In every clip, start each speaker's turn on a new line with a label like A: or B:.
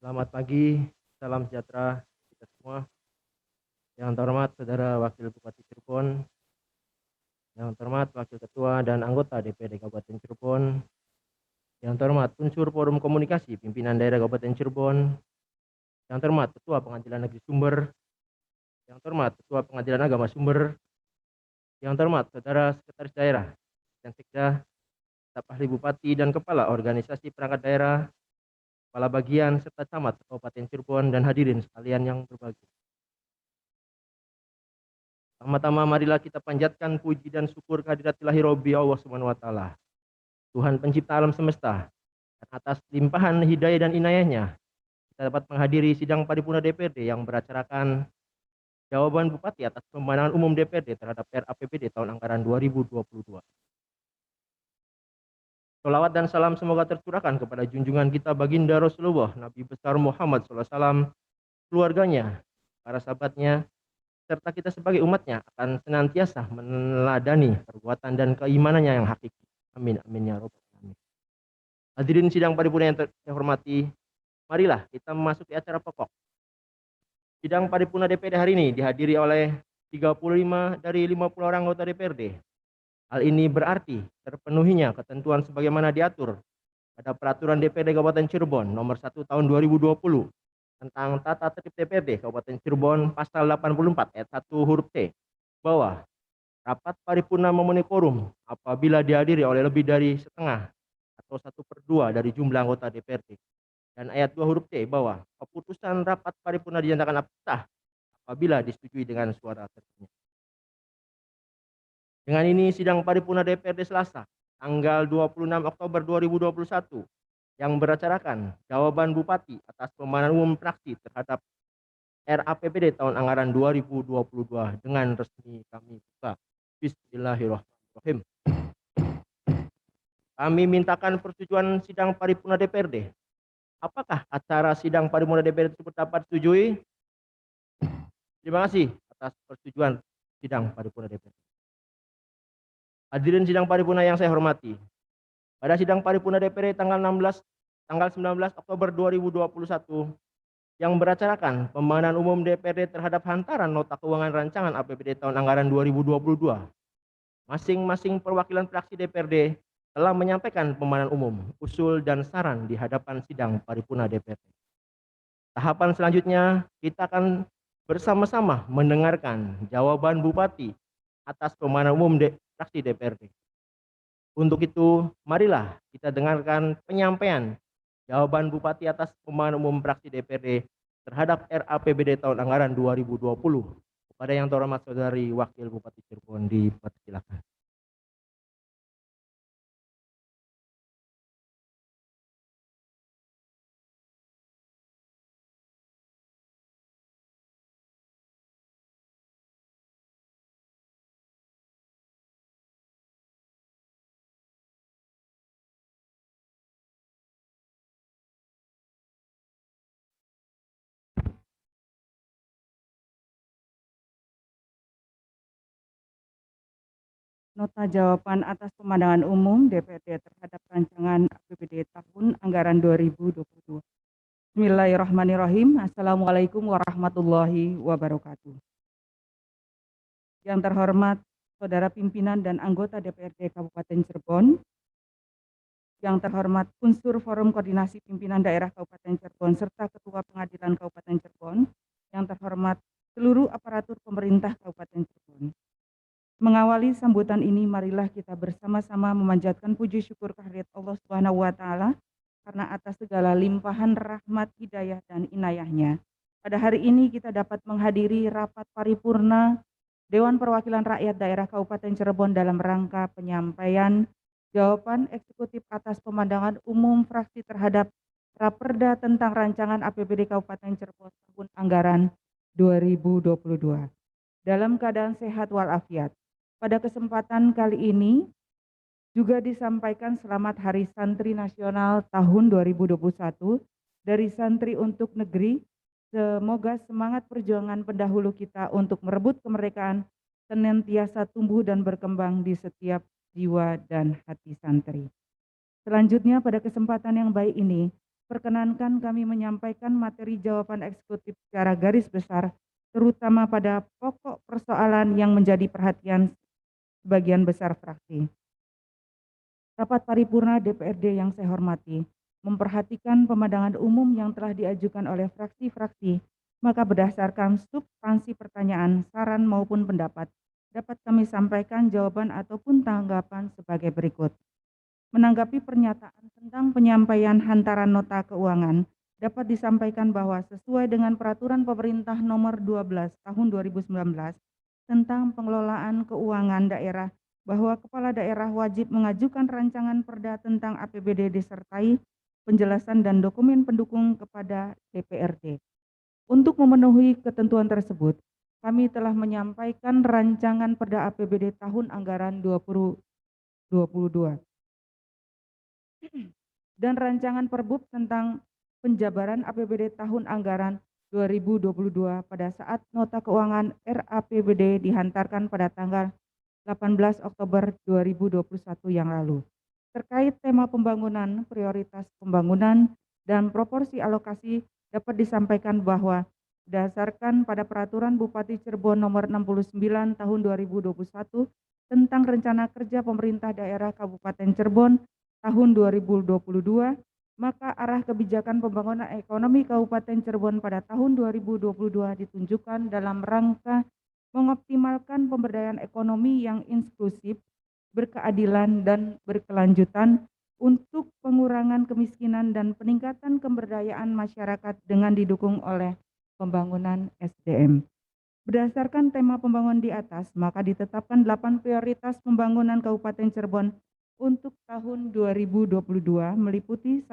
A: Selamat pagi, salam sejahtera kita semua. Yang terhormat Saudara Wakil Bupati Cirebon, yang terhormat Wakil Ketua dan anggota DPD Kabupaten Cirebon, yang terhormat unsur Forum Komunikasi Pimpinan Daerah Kabupaten Cirebon, yang terhormat Ketua Pengadilan Negeri Sumber, yang terhormat Ketua Pengadilan Agama Sumber, yang terhormat Saudara Sekretaris Daerah dan Sekda, staf ahli Bupati dan Kepala Organisasi Perangkat Daerah, Kepala Bagian serta Camat Kabupaten Cirebon dan hadirin sekalian yang berbahagia. Pertama-tama marilah kita panjatkan puji dan syukur kehadirat ilahi Robbi Allah Subhanahu wa taala, Tuhan pencipta alam semesta. Dan atas limpahan hidayah dan inayahnya, kita dapat menghadiri sidang paripurna DPRD yang beracarakan jawaban Bupati atas pemenangan umum DPRD terhadap RAPBD tahun anggaran 2022. Sholawat dan salam semoga tercurahkan kepada junjungan kita baginda Rasulullah Nabi besar Muhammad SAW, keluarganya, para sahabatnya, serta kita sebagai umatnya akan senantiasa meneladani perbuatan dan keimanannya yang hakiki. Amin, amin ya robbal alamin. Hadirin sidang paripurna yang saya hormati, marilah kita memasuki acara pokok. Sidang paripurna DPRD hari ini dihadiri oleh 35 dari 50 orang anggota DPRD. Hal ini berarti terpenuhinya ketentuan sebagaimana diatur pada Peraturan DPRD Kabupaten Cirebon Nomor 1 Tahun 2020 tentang Tata Tertib DPRD Kabupaten Cirebon Pasal 84 ayat 1 huruf C, bahwa rapat paripurna memenuhi quorum apabila dihadiri oleh lebih dari setengah atau 1/2 dari jumlah anggota DPRD. Dan ayat 2 huruf C, bahwa keputusan rapat paripurna dinyatakan sah apabila disetujui dengan suara terbanyak. Dengan ini sidang paripurna DPRD Selasa tanggal 26 Oktober 2021 yang beracarakan jawaban Bupati atas pemenangan umum fraksi terhadap RAPBD tahun anggaran 2022 dengan resmi kami buka. Bismillahirrahmanirrahim. Kami mintakan persetujuan sidang paripurna DPRD. Apakah acara sidang paripurna DPRD tersebut dapat disetujui? Terima kasih atas persetujuan sidang paripurna DPRD. Hadirin sidang paripurna yang saya hormati, pada sidang paripurna DPRD tanggal 19 Oktober 2021 yang beracarakan pembahasan umum DPRD terhadap hantaran nota keuangan rancangan APBD tahun anggaran 2022, masing-masing perwakilan fraksi DPRD telah menyampaikan pembahasan umum, usul dan saran di hadapan sidang paripurna DPRD. Tahapan selanjutnya kita akan bersama-sama mendengarkan jawaban Bupati atas pembahasan umum fraksi DPRD. Untuk itu, marilah kita dengarkan penyampaian jawaban Bupati atas pembahasan umum fraksi DPRD terhadap RAPBD tahun anggaran 2020. Kepada yang terhormat Saudari Wakil Bupati Cirebon, dipersilakan.
B: Nota jawaban atas pemandangan umum DPRD terhadap rancangan APBD tahun anggaran 2022. Bismillahirrahmanirrahim. Assalamualaikum warahmatullahi wabarakatuh. Yang terhormat Saudara Pimpinan dan Anggota DPRD Kabupaten Cirebon, yang terhormat unsur Forum Koordinasi Pimpinan Daerah Kabupaten Cirebon serta Ketua Pengadilan Kabupaten Cirebon, yang terhormat seluruh aparatur pemerintah Kabupaten Cirebon. Mengawali sambutan ini, marilah kita bersama-sama memanjatkan puji syukur kehadirat Allah Subhanahu wa taala karena atas segala limpahan rahmat, hidayah dan inayahnya. Pada hari ini kita dapat menghadiri rapat paripurna Dewan Perwakilan Rakyat Daerah Kabupaten Cirebon dalam rangka penyampaian jawaban eksekutif atas pemandangan umum fraksi terhadap Raperda tentang rancangan APBD Kabupaten Cirebon tahun anggaran 2022 dalam keadaan sehat walafiat. Pada kesempatan kali ini juga disampaikan selamat Hari Santri Nasional tahun 2021 dari Santri untuk Negeri. Semoga semangat perjuangan pendahulu kita untuk merebut kemerdekaan senantiasa tumbuh dan berkembang di setiap jiwa dan hati santri. Selanjutnya pada kesempatan yang baik ini, perkenankan kami menyampaikan materi jawaban eksekutif secara garis besar, terutama pada pokok persoalan yang menjadi perhatian sebagian besar fraksi. Rapat paripurna DPRD yang saya hormati, memperhatikan pemandangan umum yang telah diajukan oleh fraksi-fraksi, maka berdasarkan substansi pertanyaan, saran maupun pendapat, dapat kami sampaikan jawaban ataupun tanggapan sebagai berikut. Menanggapi pernyataan tentang penyampaian hantaran nota keuangan, dapat disampaikan bahwa sesuai dengan Peraturan Pemerintah Nomor 12 Tahun 2019 tentang pengelolaan keuangan daerah, bahwa kepala daerah wajib mengajukan rancangan perda tentang APBD disertai penjelasan dan dokumen pendukung kepada DPRD. Untuk memenuhi ketentuan tersebut, kami telah menyampaikan rancangan perda APBD tahun anggaran 2022 dan rancangan Perbup tentang penjabaran APBD tahun anggaran 2022 pada saat nota keuangan RAPBD dihantarkan pada tanggal 18 Oktober 2021 yang lalu. Terkait tema pembangunan, prioritas pembangunan, dan proporsi alokasi dapat disampaikan bahwa berdasarkan pada Peraturan Bupati Cirebon Nomor 69 Tahun 2021 tentang Rencana Kerja Pemerintah Daerah Kabupaten Cirebon tahun 2022, maka arah kebijakan pembangunan ekonomi Kabupaten Cirebon pada tahun 2022 ditunjukkan dalam rangka mengoptimalkan pemberdayaan ekonomi yang inklusif, berkeadilan, dan berkelanjutan untuk pengurangan kemiskinan dan peningkatan pemberdayaan masyarakat dengan didukung oleh pembangunan SDM. Berdasarkan tema pembangunan di atas, maka ditetapkan 8 prioritas pembangunan Kabupaten Cirebon untuk tahun 2022 meliputi 1.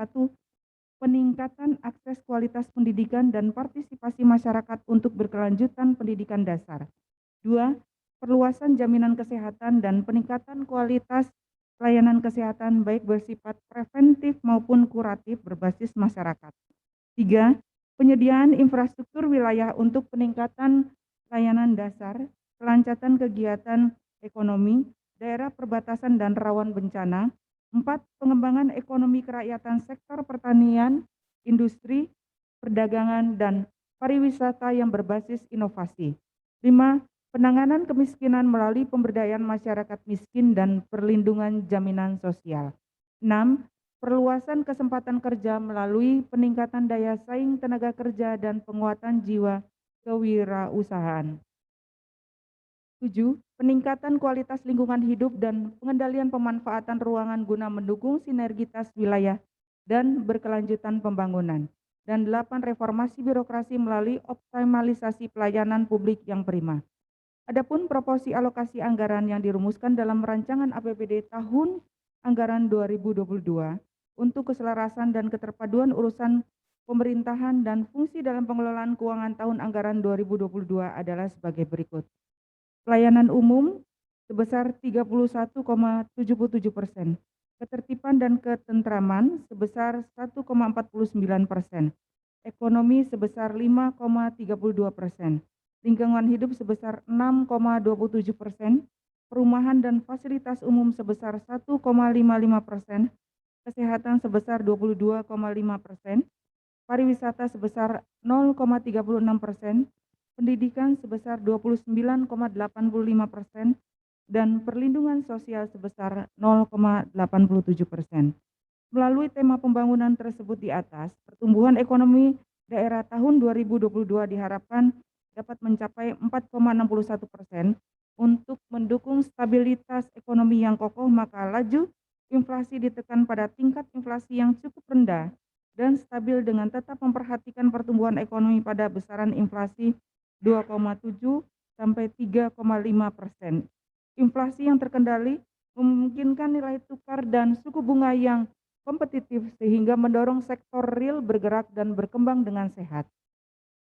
B: Peningkatan akses kualitas pendidikan dan partisipasi masyarakat untuk berkelanjutan pendidikan dasar. 2. Perluasan jaminan kesehatan dan peningkatan kualitas layanan kesehatan baik bersifat preventif maupun kuratif berbasis masyarakat. 3. Penyediaan infrastruktur wilayah untuk peningkatan layanan dasar, kelancaran kegiatan ekonomi, daerah perbatasan dan rawan bencana. 4. Pengembangan ekonomi kerakyatan sektor pertanian, industri, perdagangan, dan pariwisata yang berbasis inovasi. 5. Penanganan kemiskinan melalui pemberdayaan masyarakat miskin dan perlindungan jaminan sosial. 6. Perluasan kesempatan kerja melalui peningkatan daya saing tenaga kerja dan penguatan jiwa kewirausahaan. 7. Peningkatan kualitas lingkungan hidup dan pengendalian pemanfaatan ruangan guna mendukung sinergitas wilayah dan berkelanjutan pembangunan. Dan 8. Reformasi birokrasi melalui optimalisasi pelayanan publik yang prima. Adapun proporsi alokasi anggaran yang dirumuskan dalam rancangan APBD tahun anggaran 2022 untuk keselarasan dan keterpaduan urusan pemerintahan dan fungsi dalam pengelolaan keuangan tahun anggaran 2022 adalah sebagai berikut. Pelayanan umum sebesar 31,77%, ketertiban dan ketentraman sebesar 1,49%, ekonomi sebesar 5,32%, lingkungan hidup sebesar 6,27%, perumahan dan fasilitas umum sebesar 1,55%, kesehatan sebesar 22,5%, pariwisata sebesar 0,36%, pendidikan sebesar 29,85%, dan perlindungan sosial sebesar 0,87%. Melalui tema pembangunan tersebut di atas, pertumbuhan ekonomi daerah tahun 2022 diharapkan dapat mencapai 4,61% untuk mendukung stabilitas ekonomi yang kokoh, maka laju inflasi ditekan pada tingkat inflasi yang cukup rendah dan stabil dengan tetap memperhatikan pertumbuhan ekonomi pada besaran inflasi 2,7 sampai 3,5%. Inflasi yang terkendali memungkinkan nilai tukar dan suku bunga yang kompetitif sehingga mendorong sektor real bergerak dan berkembang dengan sehat.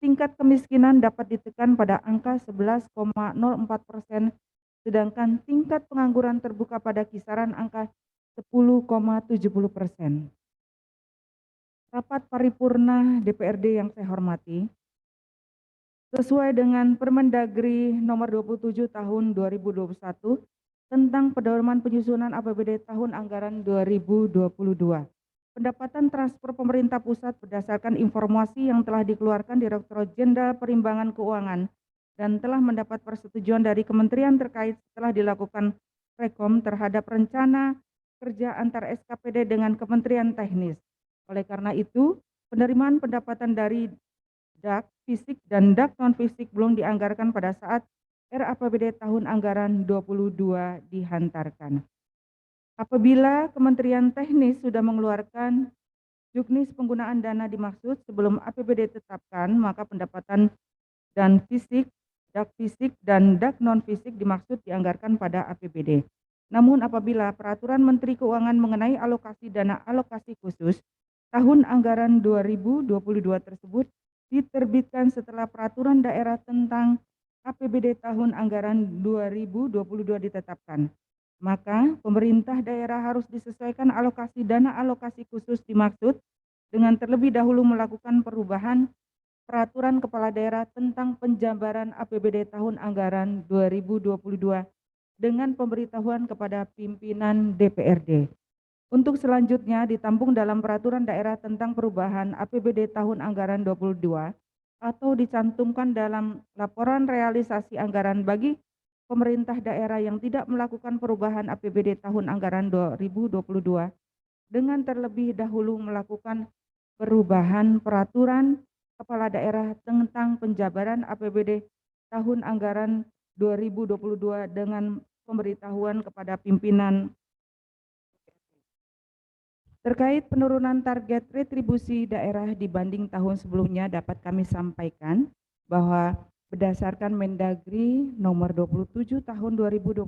B: Tingkat kemiskinan dapat ditekan pada angka 11,04%, sedangkan tingkat pengangguran terbuka pada kisaran angka 10,70%. Rapat paripurna DPRD yang saya hormati, sesuai dengan Permendagri nomor 27 tahun 2021 tentang pedoman penyusunan APBD tahun anggaran 2022. Pendapatan transfer pemerintah pusat berdasarkan informasi yang telah dikeluarkan Direktorat Jenderal Perimbangan Keuangan dan telah mendapat persetujuan dari kementerian terkait setelah dilakukan rekom terhadap rencana kerja antar SKPD dengan kementerian teknis. Oleh karena itu, penerimaan pendapatan dari DAK fisik dan DAK non fisik belum dianggarkan pada saat RAPBD tahun anggaran 22 dihantarkan. Apabila Kementerian Teknis sudah mengeluarkan juknis penggunaan dana dimaksud sebelum APBD ditetapkan, maka pendapatan dan fisik dan DAK non fisik dimaksud dianggarkan pada APBD. Namun apabila peraturan Menteri Keuangan mengenai alokasi dana alokasi khusus tahun anggaran 2022 tersebut diterbitkan setelah peraturan daerah tentang APBD tahun anggaran 2022 ditetapkan, maka pemerintah daerah harus disesuaikan alokasi dana alokasi khusus dimaksud dengan terlebih dahulu melakukan perubahan peraturan kepala daerah tentang penjabaran APBD tahun anggaran 2022 dengan pemberitahuan kepada pimpinan DPRD. Untuk selanjutnya ditampung dalam peraturan daerah tentang perubahan APBD tahun anggaran 22 atau dicantumkan dalam laporan realisasi anggaran bagi pemerintah daerah yang tidak melakukan perubahan APBD tahun anggaran 2022 dengan terlebih dahulu melakukan perubahan peraturan kepala daerah tentang penjabaran APBD tahun anggaran 2022 dengan pemberitahuan kepada pimpinan. Terkait penurunan target retribusi daerah dibanding tahun sebelumnya dapat kami sampaikan bahwa berdasarkan Mendagri nomor 27 tahun 2021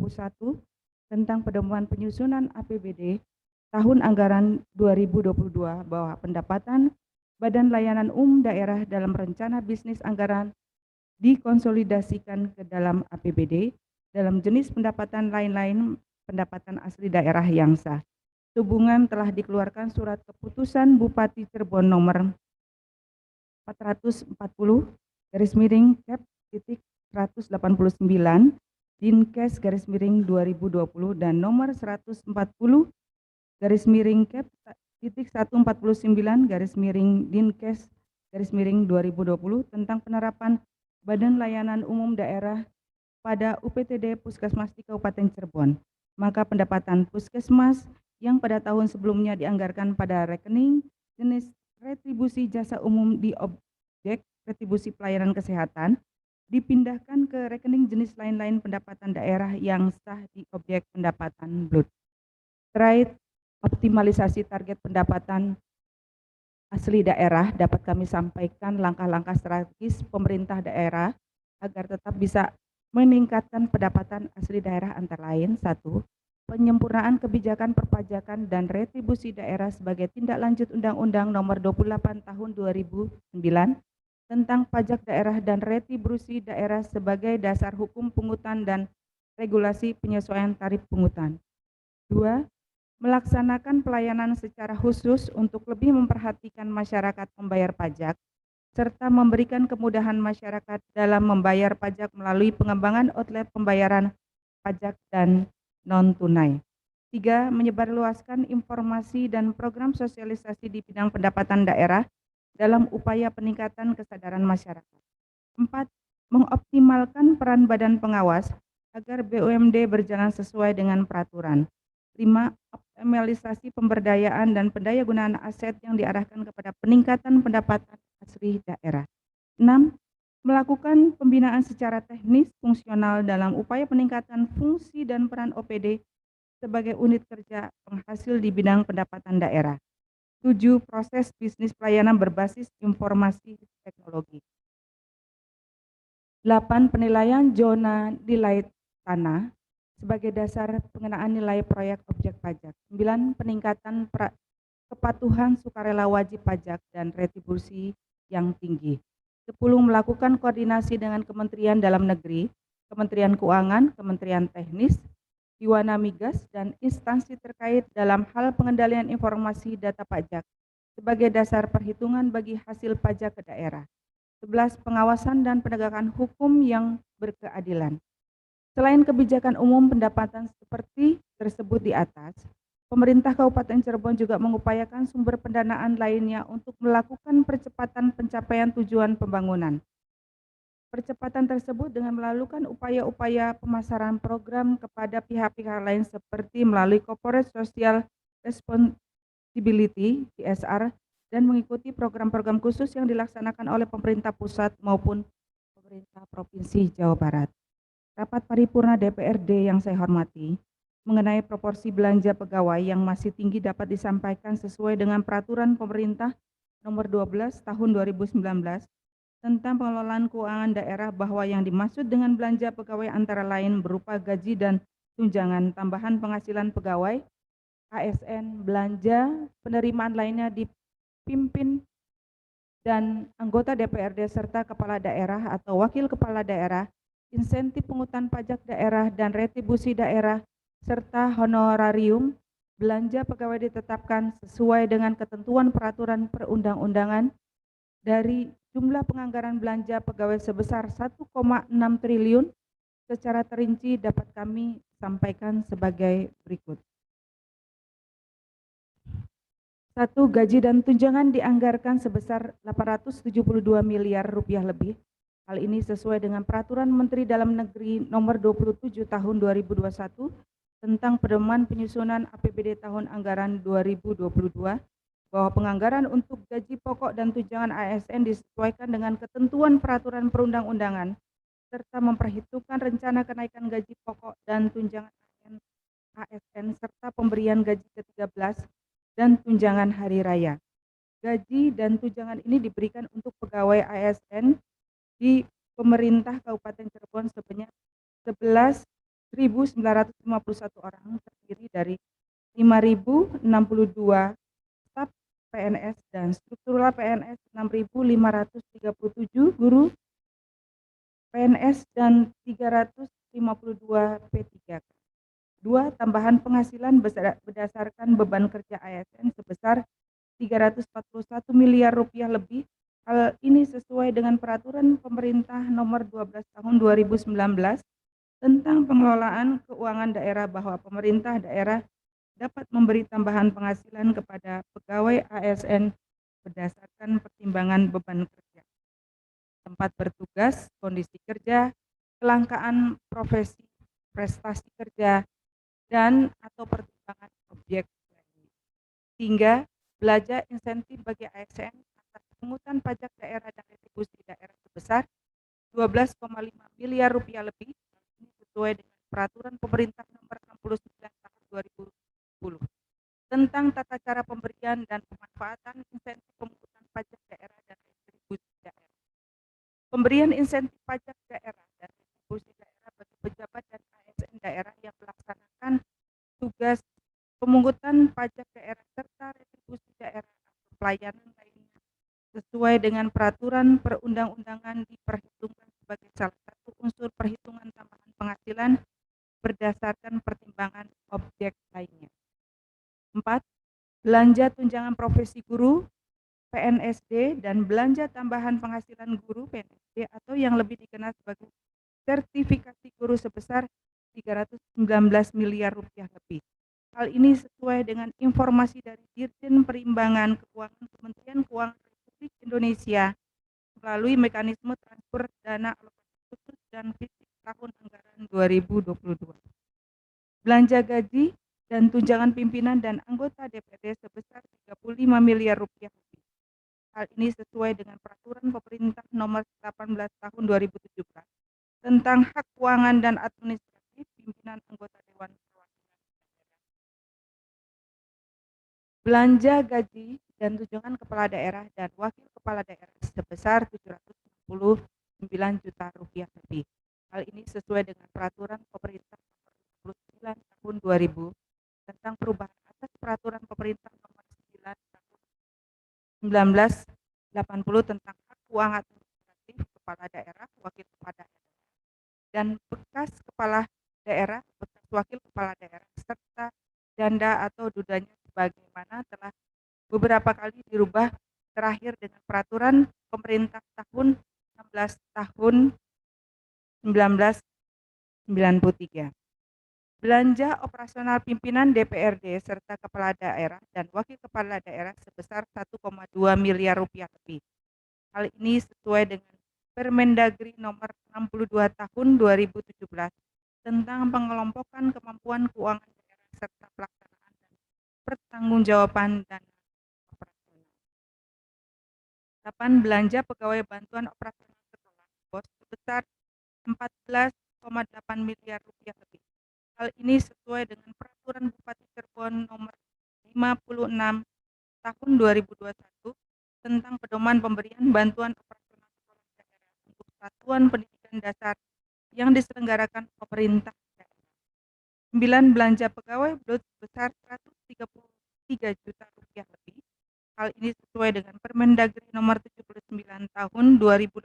B: tentang pedoman penyusunan APBD tahun anggaran 2022 bahwa pendapatan Badan Layanan Umum Daerah dalam rencana bisnis anggaran dikonsolidasikan ke dalam APBD dalam jenis pendapatan lain-lain pendapatan asli daerah yang sah. Sehubungan telah dikeluarkan surat keputusan Bupati Cirebon nomor 440 garis miring Cap titik 189 Dinkes garis miring 2020 dan nomor 140 garis miring Cap titik 149 garis miring Dinkes garis miring 2020 tentang penerapan Badan Layanan Umum Daerah pada UPTD Puskesmas di Kabupaten Cirebon. Maka pendapatan Puskesmas yang pada tahun sebelumnya dianggarkan pada rekening jenis retribusi jasa umum di objek retribusi pelayanan kesehatan dipindahkan ke rekening jenis lain-lain pendapatan daerah yang sah di objek pendapatan BLUT. Terkait optimalisasi target pendapatan asli daerah dapat kami sampaikan langkah-langkah strategis pemerintah daerah agar tetap bisa meningkatkan pendapatan asli daerah antara lain: 1. Penyempurnaan kebijakan perpajakan dan retribusi daerah sebagai tindak lanjut Undang-Undang Nomor 28 Tahun 2009 tentang pajak daerah dan retribusi daerah sebagai dasar hukum pungutan dan regulasi penyesuaian tarif pungutan. 2. Melaksanakan pelayanan secara khusus untuk lebih memperhatikan masyarakat pembayar pajak serta memberikan kemudahan masyarakat dalam membayar pajak melalui pengembangan outlet pembayaran pajak dan non-tunai. 3. Menyebarluaskan informasi dan program sosialisasi di bidang pendapatan daerah dalam upaya peningkatan kesadaran masyarakat. 4. Mengoptimalkan peran badan pengawas agar BUMD berjalan sesuai dengan peraturan. 5. Optimalisasi pemberdayaan dan pendayagunaan aset yang diarahkan kepada peningkatan pendapatan asli daerah. 6. Melakukan pembinaan secara teknis fungsional dalam upaya peningkatan fungsi dan peran OPD sebagai unit kerja penghasil di bidang pendapatan daerah. 7. Proses bisnis pelayanan berbasis informasi teknologi. 8. Penilaian zona nilai tanah sebagai dasar pengenaan nilai proyek objek pajak. 9. Peningkatan kepatuhan sukarela wajib pajak dan retribusi yang tinggi. 10. Melakukan koordinasi dengan Kementerian Dalam Negeri, Kementerian Keuangan, Kementerian Teknis, Diwana Migas, dan instansi terkait dalam hal pengendalian informasi data pajak sebagai dasar perhitungan bagi hasil pajak ke daerah. 11. Pengawasan dan penegakan hukum yang berkeadilan. Selain kebijakan umum pendapatan seperti tersebut di atas, Pemerintah Kabupaten Cirebon juga mengupayakan sumber pendanaan lainnya untuk melakukan percepatan pencapaian tujuan pembangunan. Percepatan tersebut dengan melakukan upaya-upaya pemasaran program kepada pihak-pihak lain seperti melalui Corporate Social Responsibility (CSR) dan mengikuti program-program khusus yang dilaksanakan oleh pemerintah pusat maupun pemerintah Provinsi Jawa Barat. Rapat paripurna DPRD yang saya hormati, mengenai proporsi belanja pegawai yang masih tinggi dapat disampaikan sesuai dengan Peraturan Pemerintah Nomor 12 Tahun 2019 tentang pengelolaan keuangan daerah, bahwa yang dimaksud dengan belanja pegawai antara lain berupa gaji dan tunjangan tambahan penghasilan pegawai, ASN, belanja penerimaan lainnya dipimpin dan anggota DPRD serta kepala daerah atau wakil kepala daerah, insentif pungutan pajak daerah dan retribusi daerah, serta honorarium. Belanja pegawai ditetapkan sesuai dengan ketentuan peraturan perundang-undangan dari jumlah penganggaran belanja pegawai sebesar 1,6 triliun. Secara terinci dapat kami sampaikan sebagai berikut. 1. Gaji dan tunjangan dianggarkan sebesar 872 miliar rupiah lebih. Hal ini sesuai dengan Peraturan Menteri Dalam Negeri Nomor 27 Tahun 2021 tentang pedoman penyusunan APBD tahun anggaran 2022, bahwa penganggaran untuk gaji pokok dan tunjangan ASN disesuaikan dengan ketentuan peraturan perundang-undangan serta memperhitungkan rencana kenaikan gaji pokok dan tunjangan ASN serta pemberian gaji ke-13 dan tunjangan hari raya. Gaji dan tunjangan ini diberikan untuk pegawai ASN di pemerintah Kabupaten Cirebon sebanyak 11.951 orang, terdiri dari 5.062 staf PNS dan struktural PNS, 6.537 guru PNS dan 352 P3K. 2. Tambahan penghasilan berdasarkan beban kerja ASN sebesar 341 miliar rupiah lebih. Hal ini sesuai dengan Peraturan Pemerintah Nomor 12 Tahun 2019 tentang pengelolaan keuangan daerah, bahwa pemerintah daerah dapat memberi tambahan penghasilan kepada pegawai ASN berdasarkan pertimbangan beban kerja, tempat bertugas, kondisi kerja, kelangkaan profesi, prestasi kerja, dan atau pertimbangan objek lainnya. Hingga belanja insentif bagi ASN atas pungutan pajak daerah dan retribusi daerah sebesar 12,5 miliar rupiah lebih, ini sesuai dengan Peraturan Pemerintah Nomor 69 Tahun 2010 tentang tata cara pemberian dan pemanfaatan insentif pemungutan pajak daerah dan retribusi daerah. Pemberian insentif pajak daerah dan retribusi daerah bagi pejabat dan ASN daerah yang melaksanakan tugas pemungutan pajak daerah serta retribusi daerah atau pelayanan lainnya sesuai dengan peraturan perundang-undangan diperhitungkan sebagai salah satu unsur perhitungan tambahan penghasilan berdasarkan pertimbangan objek lainnya. 4. Belanja tunjangan profesi guru PNSD dan belanja tambahan penghasilan guru PNSD atau yang lebih dikenal sebagai sertifikasi guru sebesar 319 miliar rupiah lebih. Hal ini sesuai dengan informasi dari Dirjen Perimbangan Keuangan Kementerian Keuangan Republik Indonesia melalui mekanisme transfer dana alokasi khusus dan fisik tahun anggaran 2022. Belanja gaji dan tunjangan pimpinan dan anggota DPRD sebesar 35 miliar rupiah lebih. Hal ini sesuai dengan Peraturan Pemerintah Nomor 18 Tahun 2017 tentang hak keuangan dan administratif pimpinan anggota Dewan Perwakilan Daerah. Belanja gaji dan tunjangan kepala daerah dan wakil kepala daerah sebesar 769 juta rupiah lebih. Hal ini sesuai dengan Peraturan Pemerintah Nomor 29 Tahun 2000 tentang perubahan atas Peraturan Pemerintah Nomor 9 Tahun 1980 tentang hak keuangan administratif kepala daerah, wakil kepala daerah, dan bekas kepala daerah, bekas wakil kepala daerah, serta danda atau dudanya sebagaimana telah beberapa kali dirubah, terakhir dengan Peraturan Pemerintah Tahun 16 Tahun 1993. Belanja operasional pimpinan DPRD serta kepala daerah dan wakil kepala daerah sebesar 1,2 miliar rupiah lebih. Hal ini sesuai dengan Permendagri nomor 62 tahun 2017 tentang pengelompokan kemampuan keuangan daerah serta pelaksanaan dan pertanggungjawaban dana operasional. 8. Belanja pegawai bantuan operasional sekolah BOS sebesar 14,8 miliar rupiah lebih. Hal ini sesuai dengan Peraturan Bupati Cirebon nomor 56 tahun 2021 tentang pedoman pemberian bantuan operasional sekolah daerah untuk satuan pendidikan dasar yang diselenggarakan pemerintah daerah. 9. Belanja pegawai BLUT sebesar 133 juta rupiah lebih. Hal ini sesuai dengan Permendagri nomor 79 tahun 2018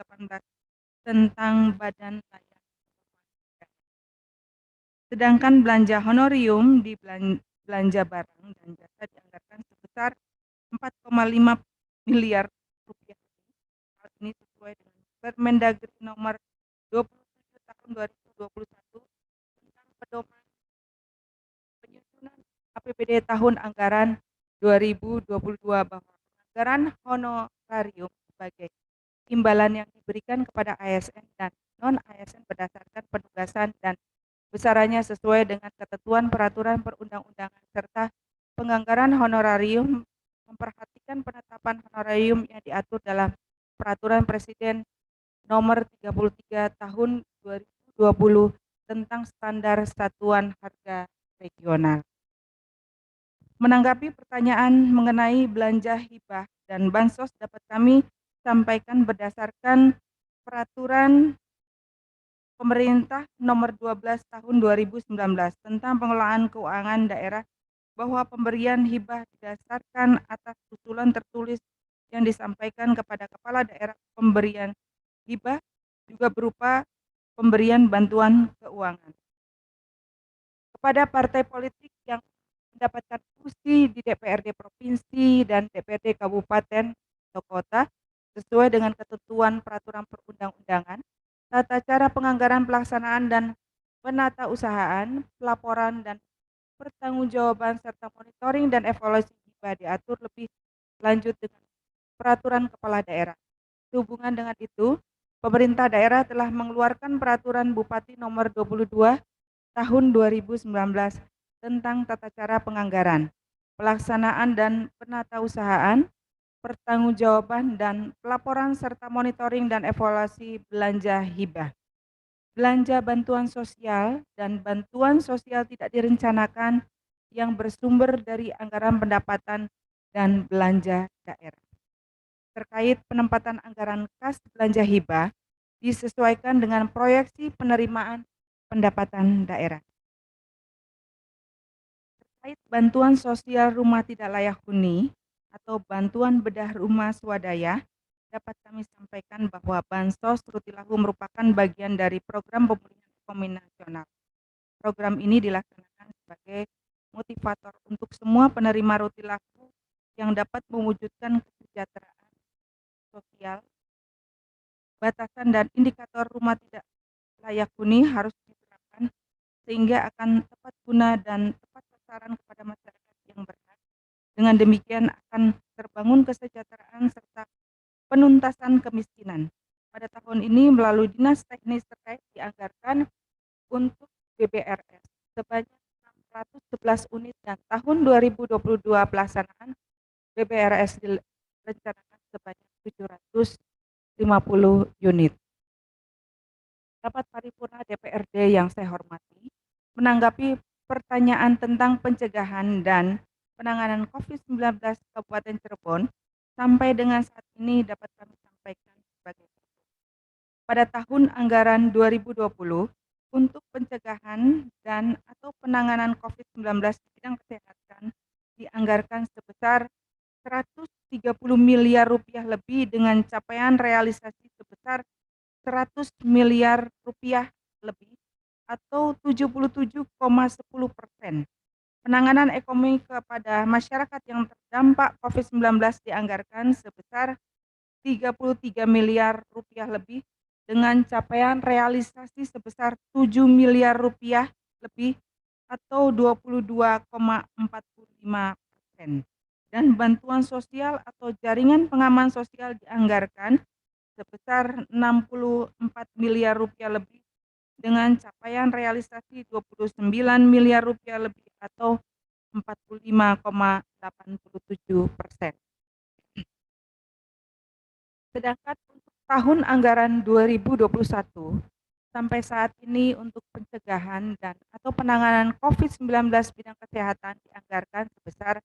B: tentang Badan Layanan. Sedangkan belanja honorium di belanja barang dan jasa dianggarkan sebesar 4,5 miliar rupiah. Hal ini sesuai dengan Permendagri nomor 27 tahun 2021 tentang pedoman penyusunan APBD tahun anggaran 2022 bahwa anggaran honorarium sebagai imbalan yang diberikan kepada ASN dan non-ASN berdasarkan penugasan dan besarannya sesuai dengan ketentuan peraturan perundang-undangan serta penganggaran honorarium memperhatikan penetapan honorarium yang diatur dalam Peraturan Presiden nomor 33 tahun 2020 tentang standar satuan harga regional. Menanggapi pertanyaan mengenai belanja hibah dan bansos dapat kami sampaikan berdasarkan Peraturan Pemerintah nomor 12 tahun 2019 tentang pengelolaan keuangan daerah bahwa pemberian hibah didasarkan atas usulan tertulis yang disampaikan kepada kepala daerah. Pemberian hibah juga berupa pemberian bantuan keuangan kepada partai politik yang mendapatkan kursi di DPRD provinsi dan DPRD kabupaten atau kota sesuai dengan ketentuan peraturan perundang-undangan, tata cara penganggaran pelaksanaan dan penatausahaan, pelaporan dan pertanggungjawaban serta monitoring dan evaluasi hibah diatur lebih lanjut dengan peraturan kepala daerah. Sehubungan dengan itu, pemerintah daerah telah mengeluarkan peraturan Bupati nomor 22 tahun 2019 tentang tata cara penganggaran, pelaksanaan dan penatausahaan, pertanggungjawaban dan pelaporan serta monitoring dan evaluasi belanja hibah. Belanja bantuan sosial dan bantuan sosial tidak direncanakan yang bersumber dari anggaran pendapatan dan belanja daerah. Terkait penempatan anggaran kas belanja hibah disesuaikan dengan proyeksi penerimaan pendapatan daerah. Terkait bantuan sosial rumah tidak layak huni atau bantuan bedah rumah swadaya, dapat kami sampaikan bahwa Bansos Rutilahu merupakan bagian dari program pemulihan ekonomi nasional. Program ini dilaksanakan sebagai motivator untuk semua penerima Rutilahu yang dapat mewujudkan kesejahteraan sosial. Batasan dan indikator rumah tidak layak huni harus diterapkan sehingga akan tepat guna dan tepat sasaran kepada masyarakat yang berhak. Dengan demikian akan terbangun kesejahteraan serta penuntasan kemiskinan. Pada tahun ini melalui dinas teknis terkait dianggarkan untuk BBRS sebanyak 611 unit dan tahun 2022 pelaksanaan BBRS direncanakan sebanyak 750 unit. Rapat paripurna DPRD yang saya hormati, menanggapi pertanyaan tentang pencegahan dan penanganan COVID-19 Kabupaten Cirebon, sampai dengan saat ini dapat kami sampaikan sebagai berikut. Pada tahun anggaran 2020, untuk pencegahan dan atau penanganan COVID-19 di bidang kesehatan dianggarkan sebesar 130 miliar rupiah lebih dengan capaian realisasi sebesar 100 miliar rupiah lebih atau 77,10%. Penanganan ekonomi kepada masyarakat yang terdampak COVID-19 dianggarkan sebesar 33 miliar rupiah lebih dengan capaian realisasi sebesar 7 miliar rupiah lebih atau 22,45%. Dan bantuan sosial atau jaringan pengaman sosial dianggarkan sebesar 64 miliar rupiah lebih dengan capaian realisasi 29 miliar rupiah lebih atau 45,87%. Sedangkan untuk tahun anggaran 2021 sampai saat ini untuk pencegahan dan atau penanganan COVID-19 bidang kesehatan dianggarkan sebesar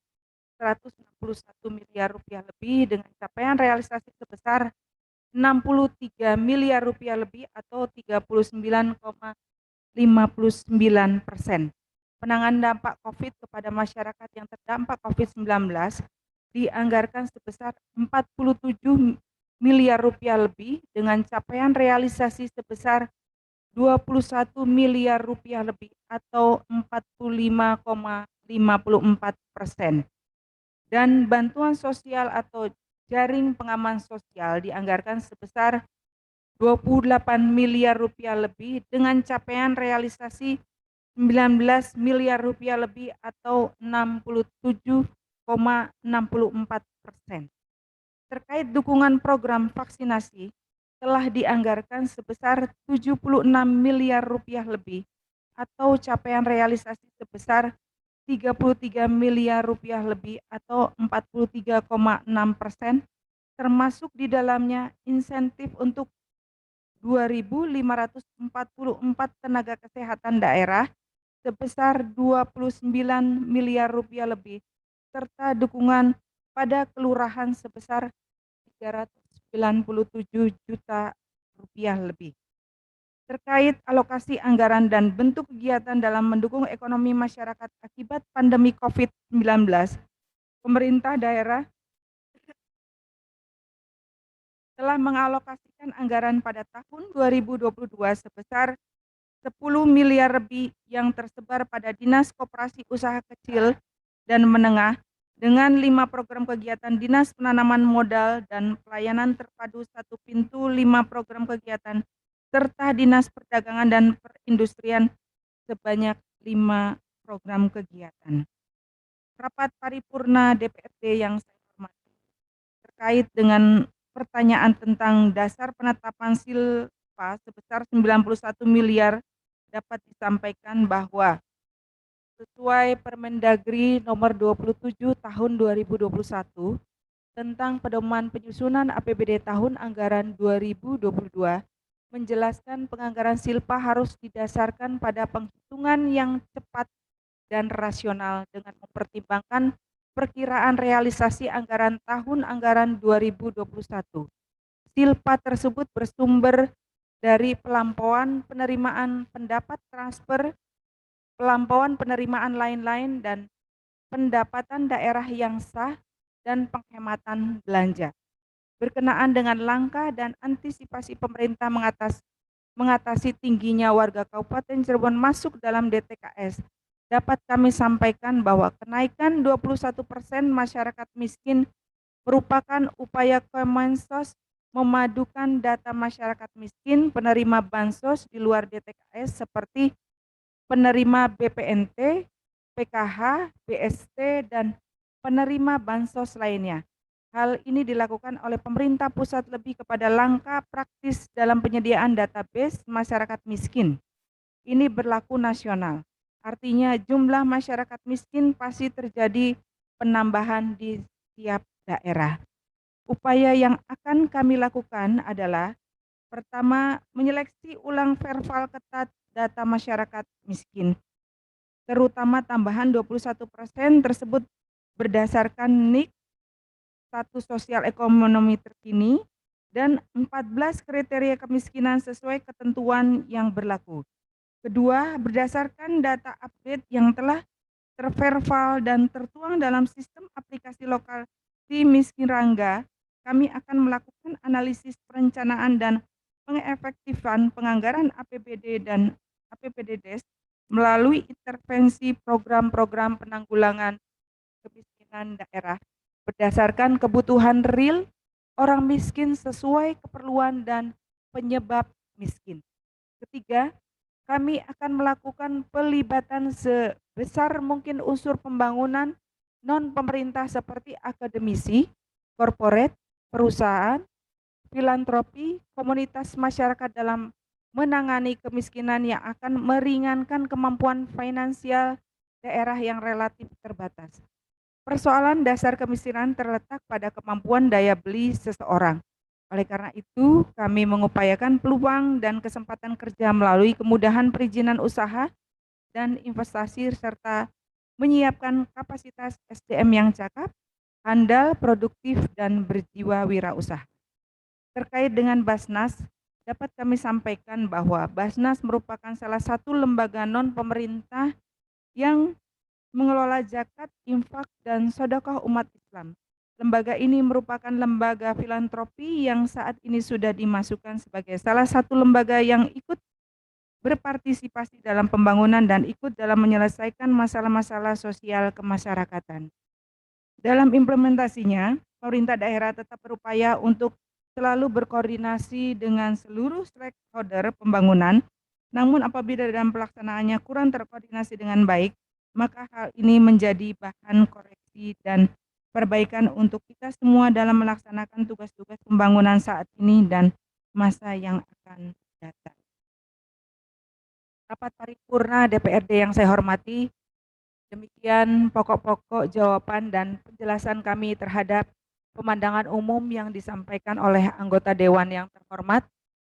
B: 161 miliar rupiah lebih dengan capaian realisasi sebesar 63 miliar rupiah lebih atau 39,59%. Penanganan dampak COVID kepada masyarakat yang terdampak COVID-19 dianggarkan sebesar 47 miliar rupiah lebih dengan capaian realisasi sebesar 21 miliar rupiah lebih atau 45,54%. Dan bantuan sosial atau jaring pengaman sosial dianggarkan sebesar 28 miliar rupiah lebih dengan capaian realisasi 19 miliar rupiah lebih atau 67,64%. Terkait dukungan program vaksinasi telah dianggarkan sebesar 76 miliar rupiah lebih atau capaian realisasi sebesar 33 miliar rupiah lebih atau 43,6%, termasuk di dalamnya insentif untuk 2.544 tenaga kesehatan daerah sebesar 29 miliar rupiah lebih, serta dukungan pada kelurahan sebesar 397 juta rupiah lebih. Terkait alokasi anggaran dan bentuk kegiatan dalam mendukung ekonomi masyarakat akibat pandemi COVID-19, pemerintah daerah telah mengalokasikan anggaran pada tahun 2022 sebesar 10 miliar lebih yang tersebar pada Dinas Koperasi Usaha Kecil dan Menengah dengan 5 program kegiatan Dinas Penanaman Modal dan Pelayanan Terpadu Satu Pintu, 5 program kegiatan, serta Dinas Perdagangan dan Perindustrian sebanyak 5 program kegiatan. Rapat paripurna DPRD yang saya hormati, terkait dengan pertanyaan tentang dasar penetapan silpa sebesar 91 miliar dapat disampaikan bahwa sesuai Permendagri nomor 27 tahun 2021 tentang pedoman penyusunan APBD tahun anggaran 2022 menjelaskan penganggaran silpa harus didasarkan pada penghitungan yang cepat dan rasional dengan mempertimbangkan perkiraan realisasi anggaran tahun anggaran 2021. Silpa tersebut bersumber dari pelampauan penerimaan pendapat transfer, pelampauan penerimaan lain-lain, dan pendapatan daerah yang sah dan penghematan belanja. Berkenaan dengan langkah dan antisipasi pemerintah mengatasi tingginya warga Kabupaten Cirebon masuk dalam DTKS, dapat kami sampaikan bahwa kenaikan 21% masyarakat miskin merupakan upaya Kemensos memadukan data masyarakat miskin penerima bansos di luar DTKS seperti penerima BPNT, PKH, BST, dan penerima bansos lainnya. Hal ini dilakukan oleh pemerintah pusat lebih kepada langkah praktis dalam penyediaan database masyarakat miskin. Ini berlaku nasional. Artinya jumlah masyarakat miskin pasti terjadi penambahan di setiap daerah. Upaya yang akan kami lakukan adalah pertama, menyeleksi ulang verbal ketat data masyarakat miskin, terutama tambahan 21% tersebut berdasarkan NIK, status sosial ekonomi terkini, dan 14 kriteria kemiskinan sesuai ketentuan yang berlaku. Kedua, berdasarkan data update yang telah terverbal dan tertuang dalam sistem aplikasi lokal si Miskin Rangga, kami akan melakukan analisis perencanaan dan pengefektifan penganggaran APBD dan APBDes melalui intervensi program-program penanggulangan kemiskinan daerah berdasarkan kebutuhan real orang miskin sesuai keperluan dan penyebab miskin. Ketiga, kami akan melakukan pelibatan sebesar mungkin unsur pembangunan non-pemerintah seperti akademisi, korporat, perusahaan, filantropi, komunitas masyarakat dalam menangani kemiskinan yang akan meringankan kemampuan finansial daerah yang relatif terbatas. Persoalan dasar kemiskinan terletak pada kemampuan daya beli seseorang. Oleh karena itu, kami mengupayakan peluang dan kesempatan kerja melalui kemudahan perizinan usaha dan investasi serta menyiapkan kapasitas SDM yang cakap, handal, produktif, dan berjiwa wirausaha. Terkait dengan Basnas, dapat kami sampaikan bahwa Basnas merupakan salah satu lembaga non-pemerintah yang mengelola zakat, infak, dan sedekah umat Islam. Lembaga ini merupakan lembaga filantropi yang saat ini sudah dimasukkan sebagai salah satu lembaga yang ikut berpartisipasi dalam pembangunan dan ikut dalam menyelesaikan masalah-masalah sosial kemasyarakatan. Dalam implementasinya, pemerintah daerah tetap berupaya untuk selalu berkoordinasi dengan seluruh stakeholder pembangunan, namun apabila dalam pelaksanaannya kurang terkoordinasi dengan baik, maka hal ini menjadi bahan koreksi dan perbaikan untuk kita semua dalam melaksanakan tugas-tugas pembangunan saat ini dan masa yang akan datang. Rapat paripurna DPRD yang saya hormati, demikian pokok-pokok jawaban dan penjelasan kami terhadap pemandangan umum yang disampaikan oleh anggota Dewan yang terhormat.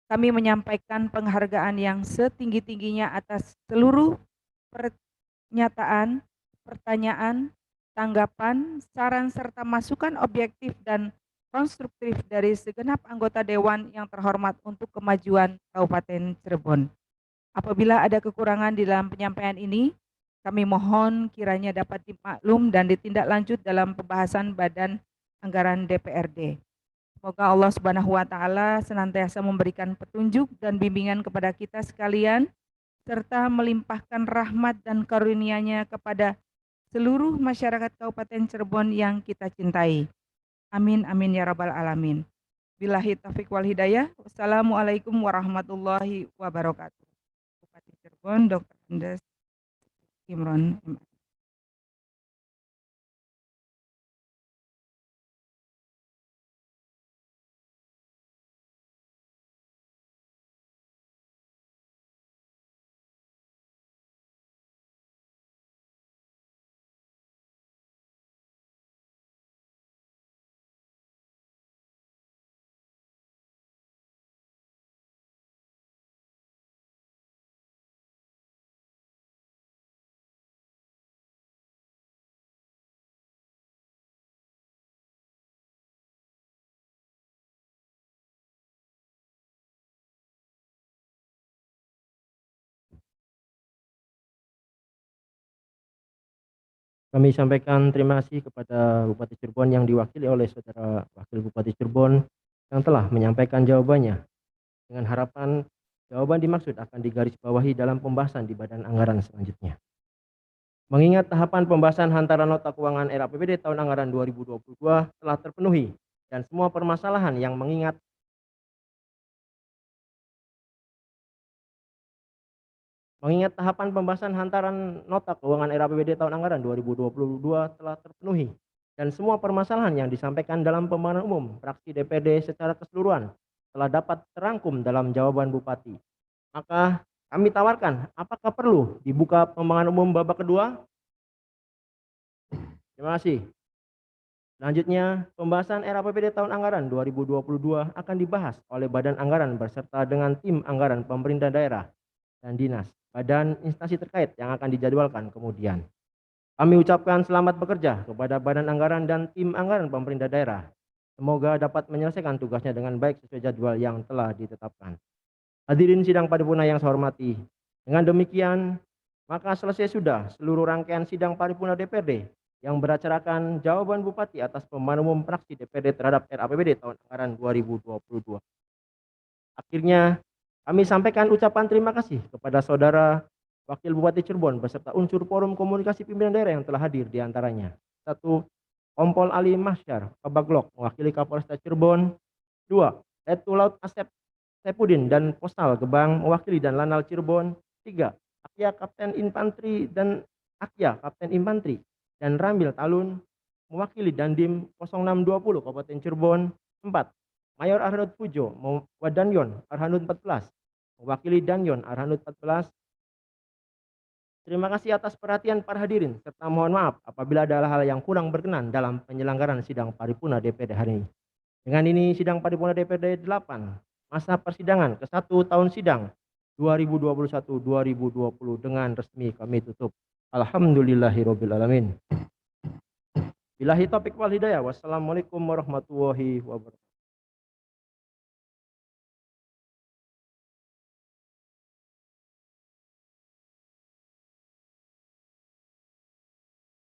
B: Kami menyampaikan penghargaan yang setinggi-tingginya atas seluruh pernyataan, pertanyaan, tanggapan, saran, serta masukan objektif dan konstruktif dari segenap anggota Dewan yang terhormat untuk kemajuan Kabupaten Cirebon. Apabila ada kekurangan di dalam penyampaian ini, kami mohon kiranya dapat dimaklum dan ditindaklanjut dalam pembahasan Badan Anggaran DPRD. Semoga Allah Subhanahu wa taala senantiasa memberikan petunjuk dan bimbingan kepada kita sekalian serta melimpahkan rahmat dan karunia-Nya kepada seluruh masyarakat Kabupaten Cirebon yang kita cintai. Amin amin ya rabbal alamin. Billahi taufiq wal hidayah. Wassalamualaikum warahmatullahi wabarakatuh. Bupati Cirebon Dr. Andes Imron.
A: Kami sampaikan terima kasih kepada Bupati Cirebon yang diwakili oleh Saudara Wakil Bupati Cirebon yang telah menyampaikan jawabannya. Dengan harapan jawaban dimaksud akan digarisbawahi dalam pembahasan di Badan Anggaran selanjutnya. Mengingat tahapan pembahasan hantaran nota keuangan RAPBD tahun anggaran 2022 telah terpenuhi dan semua permasalahan yang Mengingat tahapan pembahasan hantaran nota keuangan RAPBD tahun anggaran 2022 telah terpenuhi dan semua permasalahan yang disampaikan dalam pembahasan umum fraksi DPRD secara keseluruhan telah dapat terangkum dalam jawaban Bupati. Maka kami tawarkan, apakah perlu dibuka pembahasan umum babak kedua? Terima kasih. Selanjutnya, pembahasan RAPBD tahun anggaran 2022 akan dibahas oleh Badan Anggaran beserta dengan tim anggaran pemerintah daerah dan dinas, badan instansi terkait yang akan dijadwalkan kemudian. Kami ucapkan selamat bekerja kepada Badan Anggaran dan tim anggaran pemerintah daerah. Semoga dapat menyelesaikan tugasnya dengan baik sesuai jadwal yang telah ditetapkan. Hadirin sidang paripurna yang saya hormati, dengan demikian maka selesai sudah seluruh rangkaian sidang paripurna DPRD yang beracarakan jawaban Bupati atas pembahasan umum fraksi DPRD terhadap RAPBD tahun anggaran 2022. Akhirnya kami sampaikan ucapan terima kasih kepada Saudara Wakil Bupati Cirebon beserta unsur forum komunikasi pimpinan daerah yang telah hadir di antaranya. 1. Kompol Ali Mahsyar, Kabaglok, mewakili Kapolresta Cirebon. 2. Letu Laut Asep Saipudin dan Postal Gebang, mewakili dan Lanal Cirebon. 3. Akia Kapten Infanteri dan Rambil Talun mewakili Dandim 0620 Kabupaten Cirebon. 4. Mayor Arhanud Pujo Wadanyon Arhanud 14 mewakili Danyon Arhanud 14. Terima kasih atas perhatian para hadirin serta mohon maaf apabila ada hal yang kurang berkenan dalam penyelenggaraan sidang paripurna DPRD hari ini. Dengan ini sidang paripurna DPRD 8 masa persidangan ke-1 tahun sidang 2021-2020 dengan resmi kami tutup. Alhamdulillahirobbilalamin. Billahi taufiq wal hidayah. Wassalamualaikum warahmatullahi wabarakatuh.